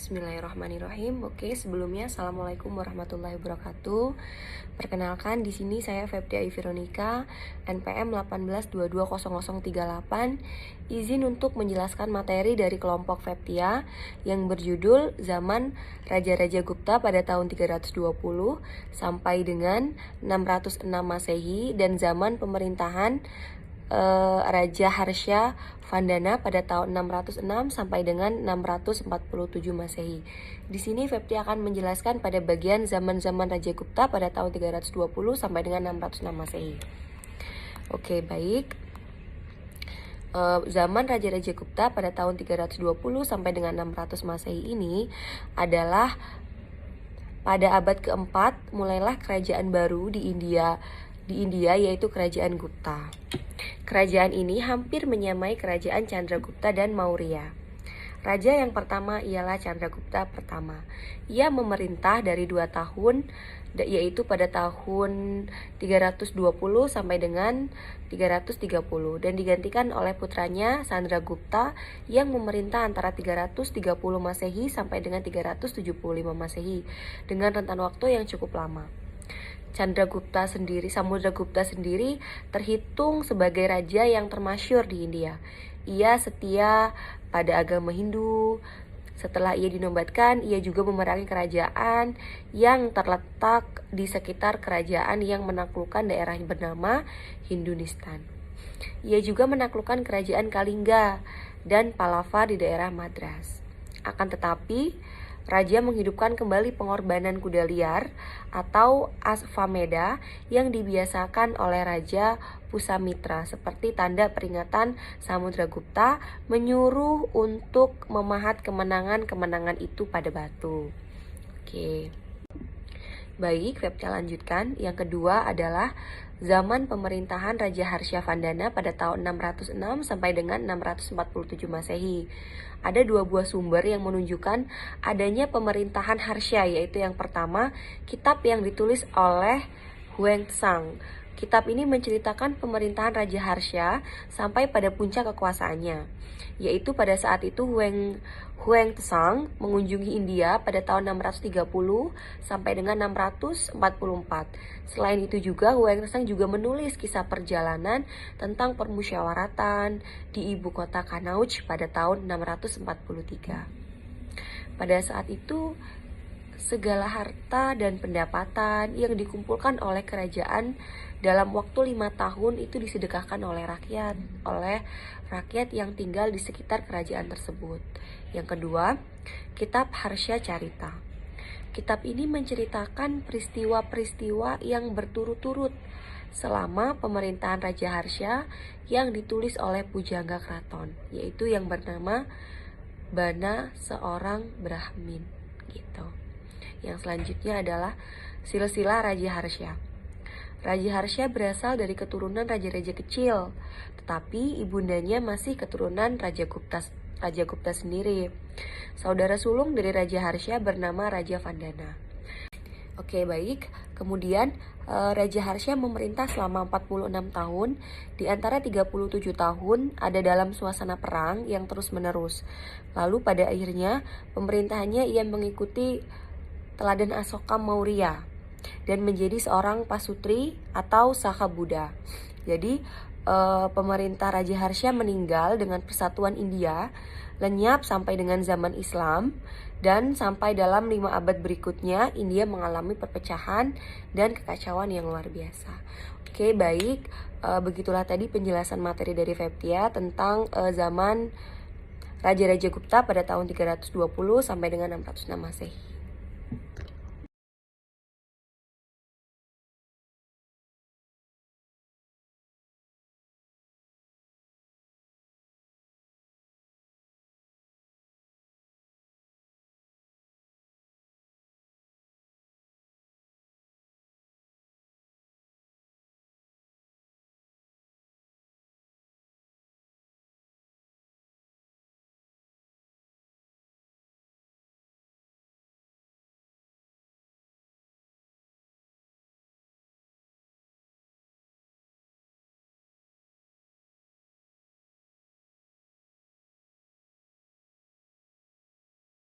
Bismillahirrahmanirrahim. Oke, sebelumnya Assalamualaikum warahmatullahi wabarakatuh. Perkenalkan, di sini saya Febdia Veronica, NPM 18220038. Izin untuk menjelaskan materi dari kelompok Febdia yang berjudul Zaman Raja-Raja Gupta pada tahun 320 sampai dengan 606 Masehi dan zaman pemerintahan Raja Harsha Vandana pada tahun 606 sampai dengan 647 Masehi. Di sini Febdi akan menjelaskan pada bagian zaman-zaman Raja Gupta pada tahun 320 sampai dengan 606 Masehi. Oke, baik. Zaman Raja-Raja Gupta pada tahun 320 sampai dengan 600 Masehi ini adalah pada abad keempat mulailah kerajaan baru di India yaitu Kerajaan Gupta. Kerajaan ini hampir menyamai kerajaan Chandragupta dan Maurya. Raja yang pertama ialah Chandragupta pertama. Ia memerintah dari 2 tahun, yaitu pada tahun 320 sampai dengan 330 dan digantikan oleh putranya Chandragupta yang memerintah antara 330 Masehi sampai dengan 375 Masehi dengan rentan waktu yang cukup lama. Samudragupta sendiri terhitung sebagai raja yang termasyhur di India. Ia setia pada agama Hindu. Setelah ia dinobatkan, ia juga memerangi kerajaan yang terletak di sekitar kerajaan yang menaklukkan daerah bernama Hindunistan. Ia juga menaklukkan kerajaan Kalinga dan Pallava di daerah Madras. Akan tetapi, Raja menghidupkan kembali pengorbanan kuda liar atau Ashvamedha yang dibiasakan oleh Raja Pushamitra seperti tanda peringatan Samudragupta menyuruh untuk memahat kemenangan-kemenangan itu pada batu. Oke. Baik, Febdia lanjutkan. Yang kedua adalah zaman pemerintahan Raja Harsha Vandana pada tahun 606 sampai dengan 647 Masehi. Ada 2 buah sumber yang menunjukkan adanya pemerintahan Harsha, yaitu yang pertama, kitab yang ditulis oleh Huangsang. Kitab ini menceritakan pemerintahan Raja Harsha sampai pada puncak kekuasaannya, yaitu pada saat itu Huangsang mengunjungi India pada tahun 630 sampai dengan 644. Selain itu juga Huangsang juga menulis kisah perjalanan tentang permusyawaratan di ibu kota Kanauj pada tahun 643. Pada saat itu segala harta dan pendapatan yang dikumpulkan oleh kerajaan dalam waktu 5 tahun itu disedekahkan oleh rakyat yang tinggal di sekitar kerajaan tersebut. Yang kedua, kitab Harsha Carita. Kitab ini menceritakan peristiwa-peristiwa yang berturut-turut selama pemerintahan Raja Harsha yang ditulis oleh pujangga keraton, yaitu yang bernama Bana, seorang Brahmin gitu. Yang selanjutnya adalah silsilah Raja Harsha. Raja Harsha berasal dari keturunan raja-raja kecil, tetapi ibundanya masih keturunan Raja Gupta sendiri. Saudara sulung dari Raja Harsha bernama Raja Vandana. Oke, baik. Kemudian Raja Harsha memerintah selama 46 tahun. Di antara 37 tahun ada dalam suasana perang yang terus-menerus. Lalu pada akhirnya pemerintahannya ia mengikuti teladan Asoka Maurya dan menjadi seorang pasutri atau Saka Buddha. Jadi pemerintah Raja Harsha meninggal dengan persatuan India, lenyap sampai dengan zaman Islam, dan sampai dalam 5 abad berikutnya India mengalami perpecahan dan kekacauan yang luar biasa. Oke, baik, begitulah tadi penjelasan materi dari Febdia tentang zaman Raja-Raja Gupta pada tahun 320 sampai dengan 606 Masehi.